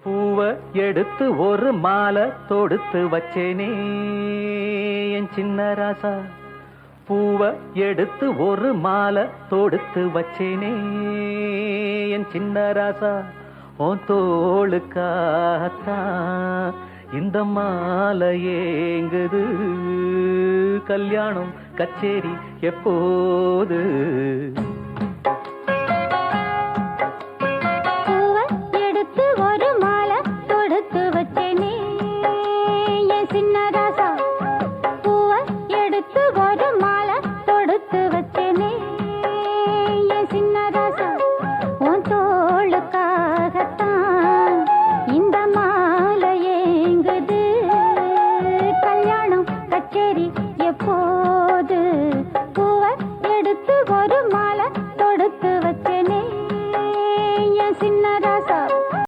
பூவ எடுத்து ஒரு மாலை தொடுத்து வச்சேனே என் சின்ன ராசா. பூவ எடுத்து ஒரு மாலை தொடுத்து வச்சேனே என் சின்ன ராசா. உன் தோளுக்காகத்தான் இந்த மாலை ஏங்குது. கல்யாணம் கச்சேரி எப்போது?